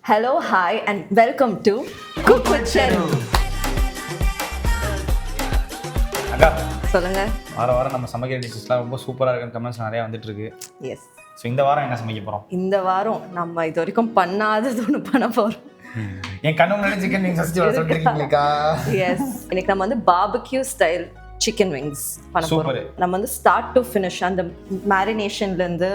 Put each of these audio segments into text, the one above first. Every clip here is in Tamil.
Hello, hi, and welcome to Cook with Cheruba. அக்கா சொல்லுங்க. வாரம் நம்ம சமைக்கிற டிஷ்ஷஸ்லாம் ரொம்ப சூப்பராக இருக்குன்னு கமெண்ட்ஸ் நிறையா வந்துட்டு இருக்கு. எஸ். ஸோ இந்த வாரம் என்ன சமைக்க போகிறோம்? இந்த வாரம் நம்ம இது வரைக்கும் பண்ணாதது ஒன்று பண்ண போகிறோம். என் கண்ணு முன்னாடி சிக்கன் விங்ஸ் ஃபஸ்ட்டு சொல்லிருக்கீங்களா? எஸ். இன்னைக்கு நம்ம வந்து BBQ ஸ்டைல் சிக்கன் விங்ஸ் பண்ண போகிறோம். நம்ம வந்து ஸ்டார்ட் டு ஃபினிஷ் அந்த மேரினேஷன்லேருந்து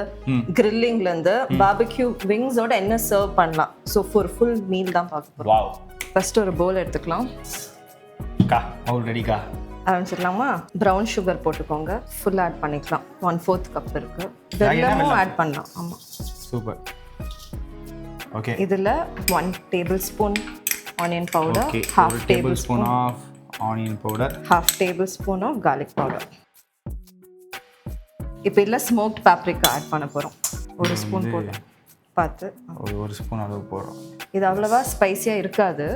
கிரில்லிங்லேருந்து BBQ விங்ஸோட என்ன சர்வ் பண்ணலாம். ஸோ ஒரு ஃபுல் மீல் தான் பார்க்க போகிறோம். வாவ். ஃபர்ஸ்ட் ஒரு பவுல் எடுத்துக்கலாம். கா ஆல்ரெடிக்கா ஆரம்பிச்சிடலாமா? ப்ரௌன் சுகர் போட்டுக்கோங்க. ஃபுல் ஆட் பண்ணிக்கலாம். 1/4 கப் இருக்கு. வெல்லமும் ஆட் பண்ணலாம். ஆமாம், சூப்பர். ஓகே, இதில் 1 tablespoon onion powder, okay, 1/2 tablespoon of onion powder, 1/2 tablespoon of garlic powder. இப்போ இதில் ஸ்மோக்ட் paprika ஆட் பண்ண போகிறோம். ஒரு ஸ்பூன் போட்டு பார்த்து ஒரு ஸ்பூன் அளவு போடுறோம். இது அவ்வளோவா ஸ்பைஸியாக இருக்காது,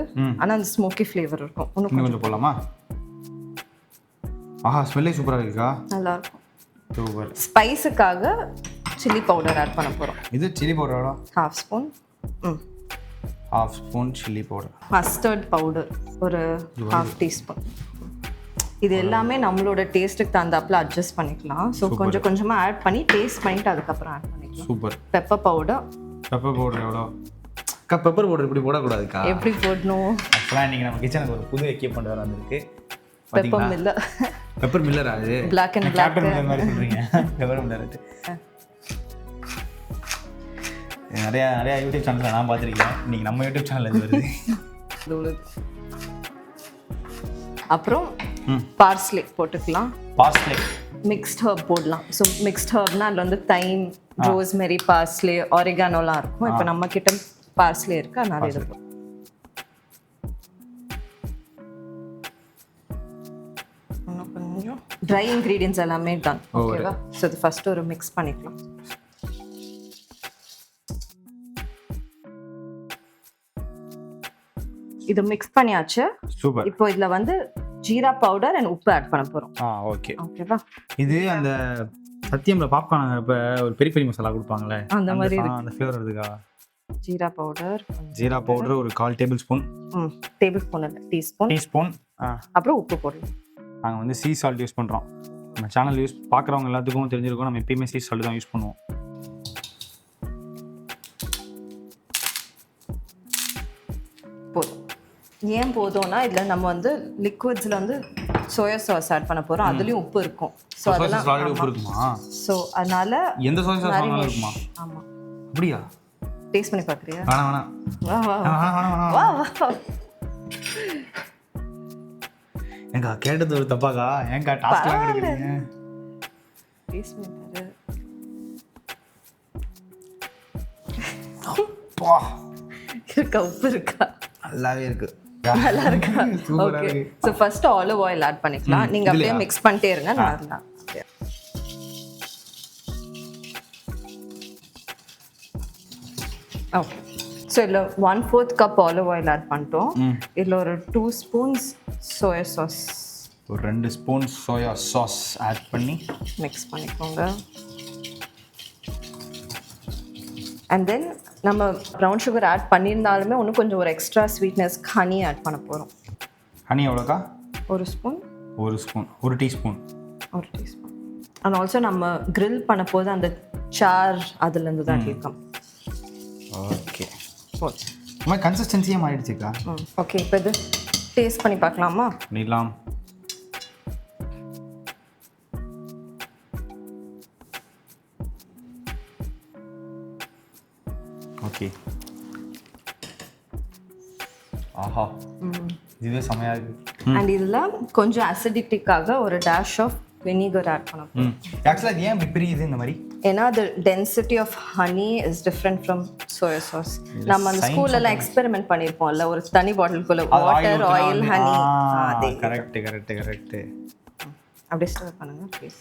ஆனால் அந்த ஸ்மோக்கி ஃப்ளேவர் இருக்கும். இன்னும் கொஞ்சம் போடலாமா? ஆஹா, ஸ்மெல்லே சூப்பராக இருக்குக்கா. நல்லாயிருக்கும். சூப்பர். ஸ்பைஸுக்காக சில்லி பவுடர் ஆட் பண்ண போகிறோம். இது சில்லி பவுடரோட 1/2 spoon. 1/2 spoon chilli powder. Mustard powder ஒரு 1/2 டீஸ்பூன். இது எல்லாமே நம்மளோட டேஸ்ட்டுக்கு தகுந்தாப்புல அட்ஜஸ்ட் பண்ணிக்கலாம். ஸோ கொஞ்சம் கொஞ்சமாக ஆட் பண்ணி டேஸ்ட் பண்ணிவிட்டு அதுக்கப்புறம் ஆட் பண்ணிக்கலாம். Super. Pepper powder. Pepper powder எவ்வளோ? அக்கா, பெப்பர் பவுடர் இப்படி போடக்கூடாதுக்கா. எப்படி போடணும்? ஆக்சுவலாக இன்றைக்கி நம்ம கிச்சனுக்கு ஒரு புது எக்யூப்மெண்ட் வேறு வந்திருக்கு. Pepper Miller. பெப்பர் மில்லர் அது பிளாக் அண்ட் பிளாக் மில்லர் மாதிரி சொல்கிறீங்க. பெப்பர் மில்லர் நிறையா யூடியூப் சேனலில் நான் பார்த்துருக்கேன். இன்றைக்கி நம்ம யூடியூப் சேனலில் இது வருது. அப்புறம் பார்ஸ்லே போட்டுக்கலாம். பார்ஸ்லே மிக்ஸ்ட் ஹர்ப் போடலாம். ஸோ மிக்ஸ்ட் ஹர்ப்னா அதில் வந்து தைம், ரோஸ்மெரி, பார்ஸ்லே, ஆரிகானோலாம் இருக்கும். இப்போ நம்ம கிட்ட பார்ஸ்லே இருக்கு, அதனால இது கொஞ்சம் ட்ரை இன்க்ரீடியன்ஸ் எல்லாமே தான். ஓகேவா? ஸோ இது ஃபர்ஸ்ட் ஒரு மிக்ஸ் பண்ணிக்கலாம். இது மிக்ஸ் பண்ணியாச்சு. சூப்பர். இப்போ இதுல வந்து ஜீரா பவுடர் அண்ட் உப்பு ஆட் பண்ண போறோம். ஓகே, ஓகேவா? இது அந்த சத்தியம்ல பாப்கார்ன் இப்ப ஒரு பெரிய பெரிய மசாலா கொடுப்பாங்களே, அந்த மாதிரி அந்த ஃப்ளேவர் இருக்குதா? ஜீரா பவுடர் ஒரு 1/4 டேபிள் ஸ்பூன். டேபிள் ஸ்பூன் இல்ல, டீஸ்பூன். அப்புறம் உப்பு போடணும். நாங்கள் வந்து சீ சால்ட் யூஸ் பண்ணுறோம். நம்ம சேனல் பார்க்குறவங்க எல்லாத்துக்கும் தெரிஞ்சிருக்கோம். நம்ம எப்பயுமே சீ சால்ட் தான் யூஸ் பண்ணுவோம். போதும். ஏன் போதும்னா இதில் நம்ம வந்து லிக்விட்ஸில் வந்து சோயா சாஸ் ஆட் பண்ண போகிறோம். அதுலேயும் உப்பு இருக்கும். ஸோ அதெல்லாம் ஆல்ரெடி உப்பு இருக்குமா? ஸோ அதனால எந்த சோயா சாஸ் வாங்கினாலும் இருக்குமா? ஆமாம். அப்படியா? டேஸ்ட் பண்ணி பார்க்குறியா? வேணாம். வா வா வா வா. ஏங்கா கேட்டது ஒரு தப்பாக்கா? ஏங்கா டாஸ்க்லாம் கொடுக்குறீங்க? டேஸ்ட் பண்ணி பாரு. அப்பா, இருக்கா? உப்பு இருக்கா? நல்லாவே இருக்கு. நல்லா இருக்கா? Okay. So first olive oil add பண்ணிக்கலாம். நீங்கள் அப்படியே மிக்ஸ் பண்ணிட்டே இருங்க. நல்லா. ஓகே. ஸோ இதில் 1/4 கப் ஆலிவ் ஆயில் ஆட் பண்ணிட்டோம். இதில் ஒரு 2 ஸ்பூன்ஸ் சோயா சாஸ், ஒரு 2 ஸ்பூன் சோயா சாஸ் ஆட் பண்ணி மிக்ஸ் பண்ணிக்கோங்க. அண்ட் தென் நம்ம ப்ரௌன் சுகர் ஆட் பண்ணியிருந்தாலுமே இன்னும் கொஞ்சம் ஒரு எக்ஸ்ட்ரா ஸ்வீட்னஸ் ஹனி ஆட் பண்ண போகிறோம். ஹனி எவ்வளோக்கா? ஒரு ஸ்பூன். ஒரு டீஸ்பூன். அண்ட் ஆல்சோ நம்ம கிரில் பண்ண போது அந்த சார் அதுலேருந்து தான் கேட்கும். ஓகே, போதும். கன்சிஸ்டன்சியாக மாறிடுச்சுக்கா. ஓகே, இப்போ இது டேஸ்ட் பண்ணி பார்க்கலாமா? பண்ணிடலாம். ஓகே. ஆஹா, இதுவே செமையா இருக்கு. அண்ட் இதில் கொஞ்சம் அசிடிட்டிக்காக ஒரு டேஷ் ஆஃப் வினிகர் ஆட் பண்ண போகிறோம். ஆக்சுவலாக ஏன் இப்படி பிரியுது இந்த மாதிரி? ஏன்னா the density of honey is different from soya sauce. நம்ம அந்த ஸ்கூல்லலாம் எக்ஸ்பெரிமெண்ட் பண்ணியிருப்போம்ல, ஒரு தனி பாட்டிலுக்குள்ள வாட்டர், ஆயில், ஹனி. அதே கரெக்ட். அப்படியே ஸ்டோர் பண்ணுங்க ப்ளீஸ்.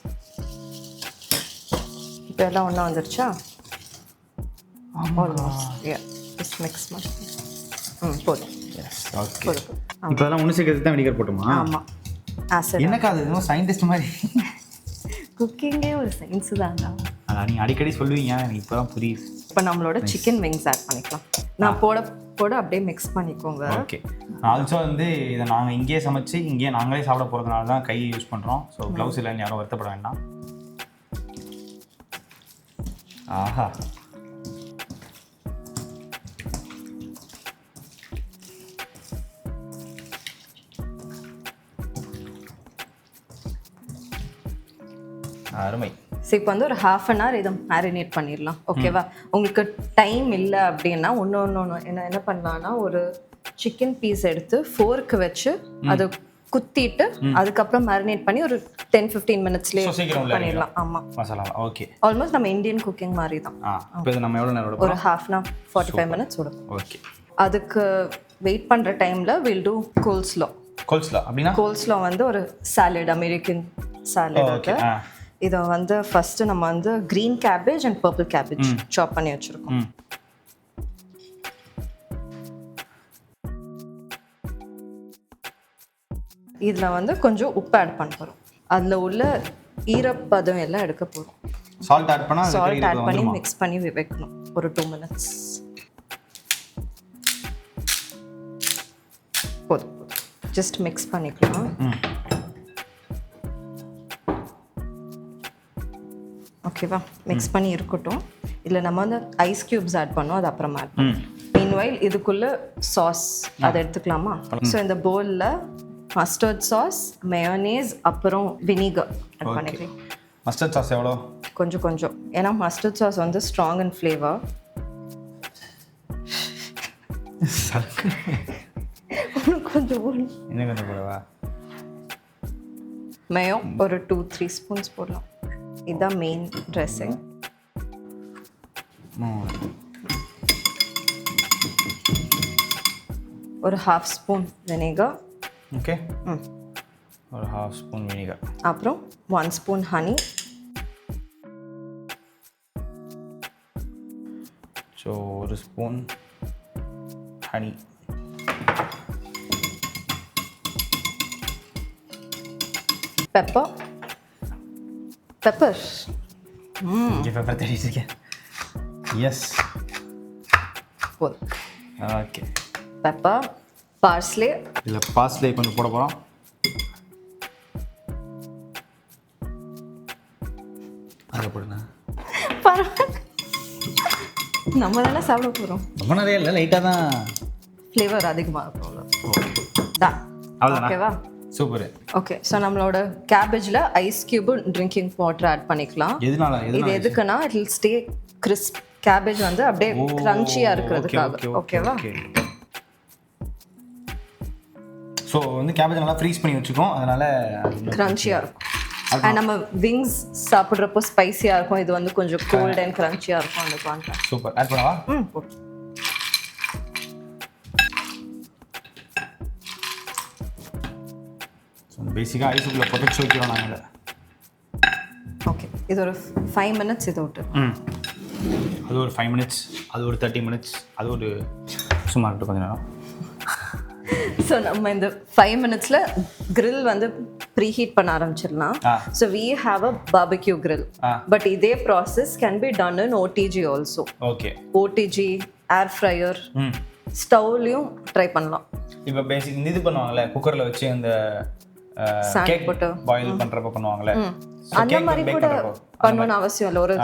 இப்போ எல்லாம் ஒன்றா வந்துருச்சா? ஆல்மோஸ்ட். ஜஸ்ட் மிக்ஸ் பண்ணி. போதும். ஓகே. இப்போ எல்லாம் ஒன்று சேர்க்கறதுக்கு தான் வினிகர் போட்டுமா? ஆமாம். என்னக்கா அது இன்னும் சயின்டிஸ்ட் மாதிரி? குக்கிங்கே ஒரு சயின்ஸ் தாங்க. அதான் நீங்கள் அடிக்கடி சொல்லுவீங்க, எனக்கு இப்போ தான் புரியுது. இப்போ நம்மளோட சிக்கன் விங்ஸ் ஆட் பண்ணிக்கலாம். நான் போட கூட அப்படியே மிக்ஸ் பண்ணிக்கோங்க. ஓகே. ஆல்சோ வந்து இதை நாங்கள் இங்கேயே சமைச்சு இங்கேயே நாங்களே சாப்பிட போகிறதுனால தான் கை யூஸ் பண்ணுறோம். ஸோ க்ளவுஸ் இல்லைன்னு யாரும் வருத்தப்பட வேண்டாம். ஆஹா, அருமை. ஸோ இப்போ வந்து ஒரு 1/2 அன் ஹவர் இதை மேரினேட் பண்ணிடலாம். ஓகேவா? உங்களுக்கு டைம் இல்லை அப்படின்னா ஒன்று என்ன பண்ணலான்னா, ஒரு சிக்கன் பீஸ் எடுத்து ஃபோர்க்கு வச்சு அதை குத்திட்டு அதுக்கப்புறம் மேரினேட் பண்ணி ஒரு 10-15 மினிட்ஸ்லேயே பண்ணிடலாம். ஆமாம், மசாலா. ஓகே. ஆல்மோஸ்ட் நம்ம இந்தியன் குக்கிங் மாதிரி தான். இப்போ இது நம்ம எவ்வளோ நேரம் ஒரு 1/2 அன் ஹவர் 45 மினிட்ஸ் விடும். ஓகே. அதுக்கு வெயிட் பண்ணுற டைமில் வில் டூ கோல்ஸ்லோ. கோல்ஸ்லோ அப்படின்னா? கோல்ஸ்லோ வந்து ஒரு சாலட், அமெரிக்கன் சாலட். ஓகே. இதை வந்து ஃபஸ்ட்டு நம்ம வந்து green cabbage and purple cabbage சாப் பண்ணி வச்சுருக்கோம். இதில் வந்து கொஞ்சம் உப்பு ஆட் பண்ண போகிறோம். அதில் உள்ள ஈரப்பதம் எல்லாம் எடுக்க போகிறோம். சால்ட் ஆட் பண்ணி மிக்ஸ் பண்ணி வைக்கணும் ஒரு 2 மினிட்ஸ். போதும், ஜஸ்ட் மிக்ஸ் பண்ணிக்கலாம். ஓகேவா? மிக்ஸ் பண்ணி இருக்கட்டும். இல்லை நம்ம வந்து ஐஸ் க்யூப்ஸ் ஆட் பண்ணோம், அது அப்புறமா ஆட் பண்ணுவோம். மீன்வைல் இதுக்குள்ளே சாஸ் அதை எடுத்துக்கலாமா? ஸோ இந்த பவுலில் மஸ்டர்ட் சாஸ், மயோனேஸ், அப்புறம் வினிகர் ஆட் பண்ணிக்கலாம். மஸ்டர்ட் சாஸ் எவ்வளோ? கொஞ்சம். ஏன்னா மஸ்டர்ட் சாஸ் வந்து ஸ்ட்ராங் அண்ட் ஃப்ளேவர். கொஞ்சம் இன்னும் கொஞ்சம் போடவா? மயோ ஒரு 2-3 ஸ்பூன்ஸ் போடலாம். இதுதான் மெயின் ட்ரெஸ்ஸிங். ஒரு 1/2 ஸ்பூன் வினிகர். ஓகே. ஒரு 1/2 ஸ்பூன் வினிகர். அப்புறம் 1 ஸ்பூன் ஹனி. ஸோ ஒரு ஸ்பூன் ஹனி. பெப்பர். இங்கே பெப்பர் தேடிட்டு இருக்கேன். எஸ், போதும். ஓகே. Pepper, parsley. இதில் பார்ஸ்லே கொஞ்சம் போட போகிறோம். அதை போடுங்க. பரவாயில்ல, நம்ம தானே சாப்பிட போகிறோம். ரொம்ப நிறைய இல்லை, லைட்டாக தான் ஃப்ளேவர் அதிகமாக இருக்கும். தான் ஓகேவா? சூப்பர். ஓகே. ஸோ நம்மளோட கேபேஜில் ice cube drinking water add பண்ணிக்கலாம். எதனால? இது எதுக்குன்னா it will stay crisp. Cabbage வந்து அப்படியே க்ரன்ச்சியாக இருக்கிறதுக்காக. ஓகேவா? ஸோ வந்து கேபேஜ் நல்லா ஃப்ரீஸ் பண்ணி வச்சுக்கோம், அதனால க்ரன்ச்சியாக இருக்கும். அண்ட் நம்ம விங்ஸ் சாப்பிட்றப்போ ஸ்பைசியாக இருக்கும். இது வந்து கொஞ்சம் கோல்ட் அண்ட் க்ரன்ச்சியாக இருக்கும். அந்த கான்ட்ராஸ்ட். சூப்பர். ஆட் பண்ணவா? போட்டு. பேசிக்காக ஐஸுக்குள்ளே புதைச்சி வைக்கிறோம் நாங்கள். ஓகே. இது ஒரு 5 மினிட்ஸ் இதை விட்டு. அது ஒரு 5 மினிட்ஸ், அது ஒரு 30 மினிட்ஸ், அது ஒரு சும்மா இருக்கட்டும் கொஞ்சம் நேரம். ஸோ நம்ம இந்த 5 மினிட்ஸில் grill வந்து ப்ரீஹீட் பண்ண ஆரம்பிச்சிடலாம். So we have a barbecue grill. But இதே process can be done in OTG also. Okay. OTG, air fryer, ஸ்டவ்லையும் ட்ரை பண்ணலாம். இப்போ பேசிக் இது பண்ணுவாங்கல்ல, குக்கரில் வச்சு அந்த கேக் பாயில் பண்றப்ப பண்ணுவாங்கல, அந்த மாதிரி கூட பண்ணணும்னு அவசியம் இல்லை. ஒரு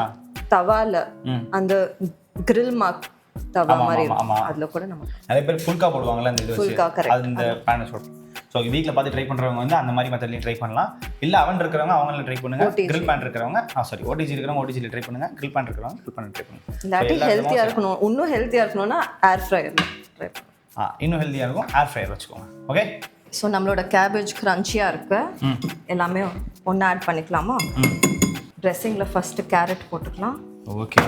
தவால அந்த grill மார்க் தவா மாதிரி அதுல கூட நம்ம நிறைய பேர் ஃபுல்கா போடுவாங்கல்ல, அந்த இது வச்சு அது இந்த பேன் ஷாட். ஸோ வீட்டில் பார்த்து ட்ரை பண்ணுறவங்க வந்து அந்த மாதிரி மெத்தட்லையும் ட்ரை பண்ணலாம். இல்லை அவன் இருக்கிறவங்க அவங்கள ட்ரை பண்ணுங்க. grill pan இருக்கிறவங்க OTG இருக்கிறவங்க OTGல ட்ரை பண்ணுங்க. grill pan இருக்கிறவங்க grill pan ட்ரை பண்ணுங்க. இல்லாட்டி ஹெல்த்தியாக இருக்கணும், இன்னும் ஹெல்த்தியாக இருக்கணும்னா ஏர் ஃப்ரையர்ல ட்ரை பண்ணுங்க. இன்னும் ஹெல்த்தியாக இருக்கும், ஏர் ஃப்ரையர் வச்சுக்கோங்க. ஓகே. ஸோ நம்மளோட கேபேஜ் க்ரன்ச்சியாக இருக்கு. எல்லாமே ஒன்று ஆட் பண்ணிக்கலாமா? ட்ரெஸ்ஸிங்கில் ஃபஸ்ட்டு கேரட் போட்டுக்கலாம். ஓகே.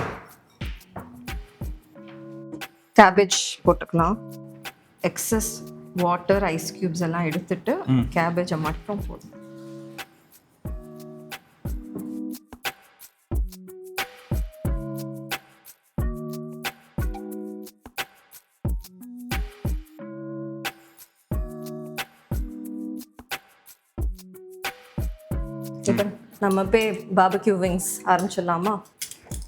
கேபேஜ் போட்டுக்கலாம். எக்ஸஸ் வாட்டர், ஐஸ் க்யூப்ஸ் எல்லாம் எடுத்துட்டு கேபேஜை மட்டும் போதும். இப்போ நம்ம போய் பாபிக்யூ விங்ஸ் ஆரம்பிச்சிடலாமா?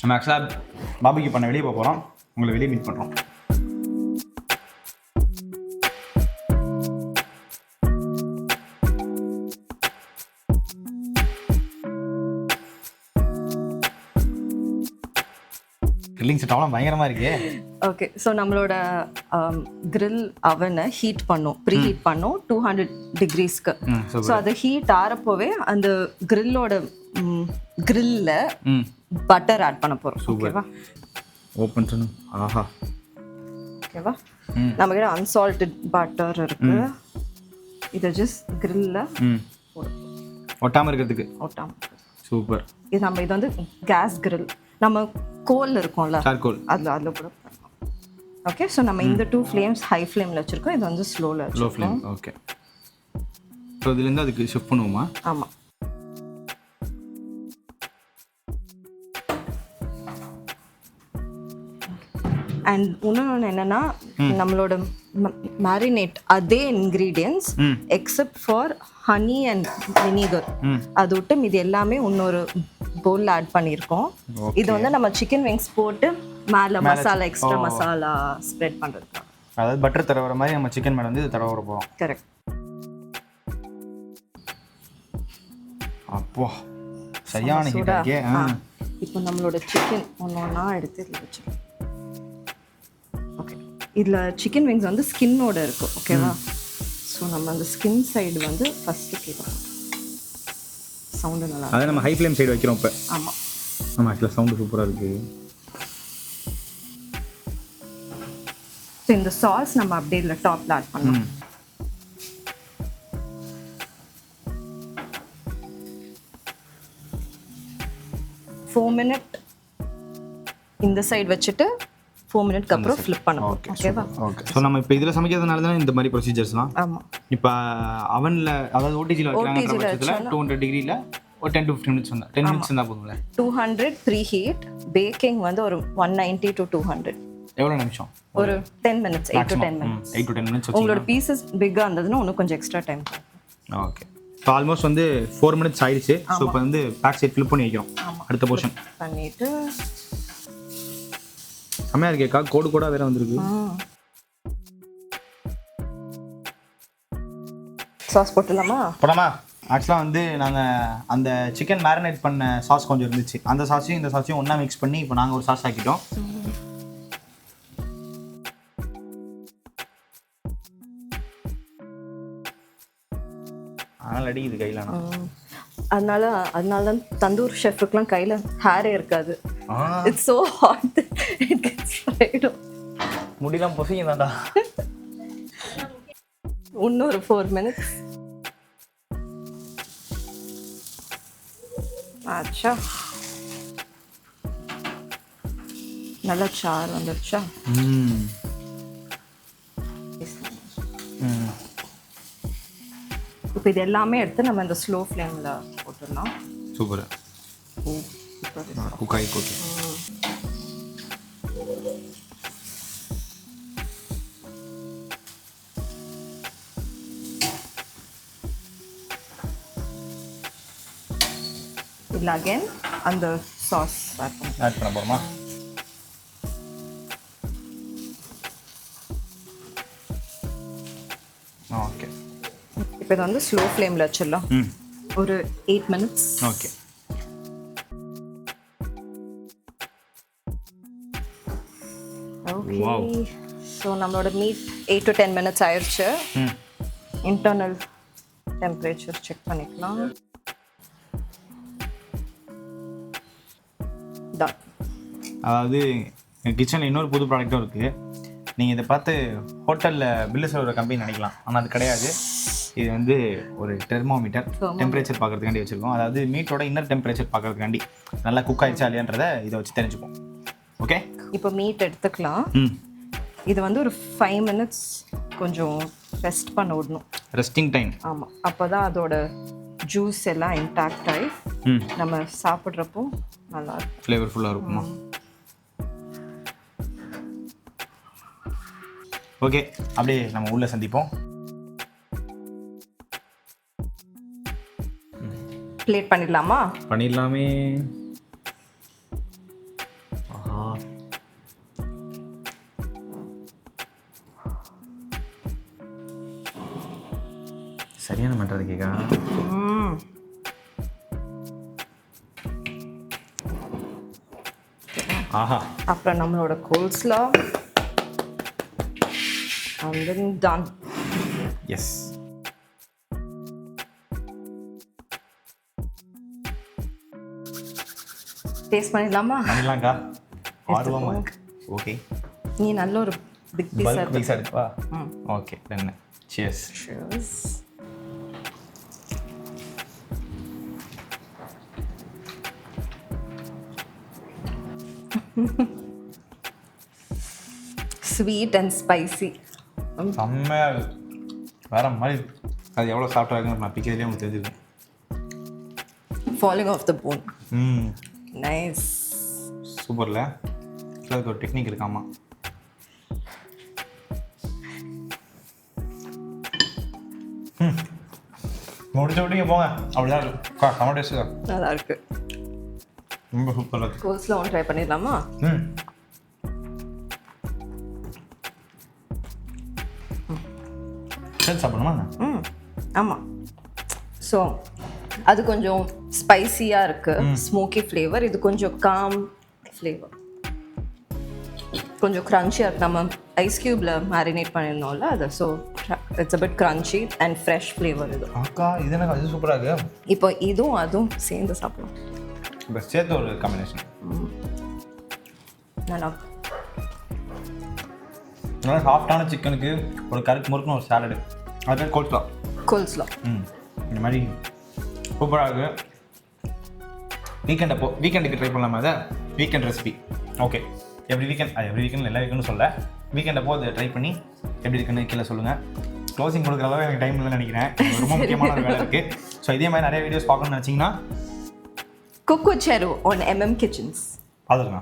நம்ம ஆக்சுவலாக பாபிக்யூ பண்ண வெளியே போக போகிறோம். உங்களை வெளியே மீட் பண்ணுறோம். கிரில்லிங் செட் அவ்வளோ பயங்கரமாக இருக்கே. ஓகே, ஸோ நம்மளோட கிரில் அவனை ஹீட் பண்ணோம், ப்ரீ ஹீட் பண்ணோம் 200 டிகிரிஸ்க்கு. ஸோ அது ஹீட் ஆறப்போவே அந்த கிரில்லோட கிரில்ல பட்டர் ஆட் பண்ண போகிறோம். ஓகேவா? ஓப்பன் பண்ணு. ஆஹா, ஓகேவா? நம்ம கிட்ட அன்சால்டட் பட்டர் இருக்கு. இதை ஜஸ்ட் கிரில்ல ஒட்டாமல் இருக்கிறதுக்கு. சூப்பர். இது வந்து கேஸ் கிரில். நம்ம கோல் இருக்கும்ல, சார்கோல், அதில் கூட பண்ணலாம். ஓகே, ஸோ நம்ம இந்த 2 ஃப்ளேம்ஸ் ஹை ஃப்ளேமில் வச்சுருக்கோம், இது வந்து ஸ்லோ ஃப்ளேம். ஓகே, ஸோ இதுலேருந்து அதுக்கு ஷிஃப்ட் பண்ணுவோமா? ஆமாம். அண்ட் இன்னொன்று என்னென்னா, நம்மளோட மேரினேட் அதே ingredients except for honey and vinegar, அது விட்டு இது எல்லாமே இன்னொரு பவுலில் ஆட் பண்ணியிருக்கோம். இது வந்து நம்ம சிக்கன் விங்ஸ் போட்டு மேலே மசாலா, எக்ஸ்ட்ரா மசாலா ஸ்ப்ரெட் பண்ணுறதுக்கு. அதாவது பட்டர் தடவுற மாதிரி நம்ம சிக்கன் மேலே வந்து இது தடவுற போகிறோம். கரெக்ட். அப்போ சரியான ஹீட்டாக. இப்போ நம்மளோட சிக்கன் ஒன்றா எடுத்து இதில் வச்சுருக்கோம். ஓகே, இதில் சிக்கன் விங்ஸ் வந்து ஸ்கின்னோட இருக்கும். ஓகேவா? ஸோ நம்ம அந்த ஸ்கின் சைடு வந்து ஃபஸ்ட்டு கேட்கணும். சவுண்டு நல்லா, அதை நம்ம ஹை ஃப்ளேம் சைடு வைக்கிறோம் இப்போ. ஆமாம் ஆமாம், ஆக்சுவலாக சவுண்டு சூப்பராக இருக்குது. ஸோ இந்த சாஸ் நம்ம அப்படியே இதில் டாப்பில் ஆட் பண்ணலாம். ஃபோர் மினிட் இந்த சைடு வச்சுட்டு 4 மினிட்க்கு அப்புறம் ஃப்ளிப் பண்ணுவோம். ஓகேவா? ஓகே, ஸோ நம்ம இப்போ இதில் சமைக்கிறதுனால தான் இந்த மாதிரி ப்ரொசீஜர்ஸ்லாம். ஆமாம். இப்போ அவனில், அதாவது ஓடிஜியில் வைக்கிறாங்கன்ற பட்சத்தில் 200 டிகிரியில் ஒரு 10 to 15 மினிட்ஸ் வந்தால் 10 மினிட்ஸ் இருந்தால் போதுங்களே. 200 ப்ரீ ஹீட், பேக்கிங் வந்து ஒரு 190 to 200. எவ்வளோ நிமிஷம்? ஒரு 10 minutes, 8 to 10 minutes. 8 to 10 minutes. உங்களோட பீசஸ் பிக்காக இருந்ததுன்னா இன்னும் கொஞ்சம் extra time. Okay, so almost வந்து 4 மினிட்ஸ் ஆயிடுச்சு. ஸோ இப்போ வந்து பேக் சைட் ஃபிளிப் பண்ணி வைக்கிறோம். அடுத்த போர்ஷன் பண்ணிட்டு செம்மையாக இருக்கேக்கா, கோடு கோடாக வேறு வந்திருக்கு. சாஸ் போட்டுடலாமா? போடாமா? ஆக்சுவலாக வந்து நாங்கள் அந்த சிக்கன் மேரினேட் பண்ண சாஸ் கொஞ்சம் இருந்துச்சு, அந்த சாஸையும் இந்த சாஸையும் ஒன்றா மிக்ஸ் பண்ணி இப்போ நாங்கள் ஒரு சாஸ் ஆக்கிட்டோம். அதனால் அடிக்குது கையில். அதனால தான் தந்தூர் ஷெஃபுக்குலாம் கையில் ஹேரே இருக்காது. It's so hot, it gets fried. முடியலாம் பொசிங்க தான்டா. இன்னொரு 4 மினிட்ஸ். ஆச்சா, நல்லா சார் வந்துடுச்சா? இப்போ இது எல்லாமே எடுத்து நம்ம இந்த ஸ்லோ ஃப்ளேமில் போட்டுடலாம். சூப்பர். குக்காய் கோகி. இதில் அகேன் அந்த சாஸ் ஆட் பண்ண போகிறோமா? ஓகே, இப்போ இதை வந்து ஸ்லோ ஃப்ளேமில் வச்சிடலாம் ஒரு 8 மினிட்ஸ். Okay, okay. ஸோ நம்மளோட மீட் 8 to 10 மினிட்ஸ் ஆயிடுச்சு. இன்டர்னல் டெம்பரேச்சர் செக் பண்ணிக்கலாம். டன். அதாவது எங்கள் கிச்சனில் இன்னொரு புது ப்ராடக்ட்டும் இருக்குது. நீங்கள் இதை பார்த்து ஹோட்டலில் பில்லு சொல்கிற கம்பெனி நினைக்கலாம், ஆனால் அது கிடையாது. இது வந்து ஒரு தெர்மோமீட்டர், டெம்பரேச்சர் பார்க்குறதுக்காண்டி வச்சுருக்கோம். அதாவது மீட்டோட இன்னர் டெம்பரேச்சர் பார்க்குறதுக்காண்டி நல்லா குக் ஆகிடுச்சா இல்லையான்றதை இதை வச்சு தெரிஞ்சுப்போம். ஓகே, இப்போ மீட் எடுத்துக்கலாம். இது வந்து ஒரு 5 மினிட்ஸ் கொஞ்சம் ரெஸ்ட் பண்ண விடணும். Resting time. ஆமாம், அப்போ தான் அதோட ஜூஸ் எல்லாம் இன்டாக்ட் ஆகி நம்ம சாப்பிட்றப்போ நல்லா இருக்கும், ஃப்ளேவர்ஃபுல்லாக இருக்குமா? ஓகே, அப்படியே நம்ம உள்ளே சந்திப்போம். பிளேட் பண்ணிடலாமா? பண்ணிடலாமே. சரியான மேட்டர் இருக்கேக்கா. ஆஹா. அப்புறம் நம்மளோட coleslaw and then done. Yes. Taste பண்ணிடலாமா? பண்ணலாம்க்கா. ஆர்வமா இருக்கு. ஓகே. நீ நல்ல ஒரு பிக் பீஸ் எடுப்பா. Okay done. Cheers. Cheers. Sweet and spicy. செம்மையா வேற மாதிரி. அது எவ்வளோ சாஃப்டாக இருக்குன்னு நான் பிக்கிறதுலேயே உங்களுக்கு தெரிஞ்சிருக்கேன். Falling off the bone. Nice. சூப்பர்ல. அதுக்கு ஒரு டெக்னிக் இருக்காமா. முடிச்ச விட்டீங்க போங்க. அப்படிதான் இருக்கு. செம்ம டேஸ்ட் தான். நல்லா இருக்கு. ரொம்ப சூப்பராக இருக்கு. கோல்ஸ்லா ஒன்று ட்ரை பண்ணிடலாமா? சரி சாப்பிடணுமா? ஆமாம். ஸோ அது கொஞ்சம் ஸ்பைசியாக இருக்குது, ஸ்மோக்கி ஃப்ளேவர். இது கொஞ்சம் காம் ஃப்ளேவர், கொஞ்சம் க்ரன்ச்சியாக இருக்குது. நம்ம ஐஸ் க்யூப்பில் மேரினேட் பண்ணியிருந்தோம்ல அது. So it's a bit crunchy and fresh flavour இது. அக்கா இது எனக்கு அது சூப்பராக இருக்கு. இப்போ இதுவும் அதுவும் சேர்ந்து சாப்பிடலாம். இப்போ சேர்த்து ஒரு காம்பினேஷன் நல்லா நல்லா சாஃப்டான சிக்கனுக்கு ஒரு கருக்கு முறுக்குன்னு ஒரு சாலடு, அது கோல்ஸ்லா. இந்த மாதிரி சூப்பராக இருக்குது. வீக்கெண்டுக்கு ட்ரை பண்ணலாமா? அதை weekend recipe. Okay, every weekend எல்லா வீக்கெண்டும் சொல்ல, வீக்கெண்ட் அப்போ அதை ட்ரை பண்ணி எப்படி இருக்குன்னு கீழே சொல்லுங்கள். க்ளோசிங் கொடுக்குறதா எனக்கு டைம் இல்லைன்னு நினைக்கிறேன். ரொம்ப முக்கியமான ஒரு வேலை இருக்குது. ஸோ இதே மாதிரி நிறைய வீடியோஸ் பார்க்கணும்னு நினச்சிங்கன்னா Cook with Cheru on MM Kitchens. அதுங்க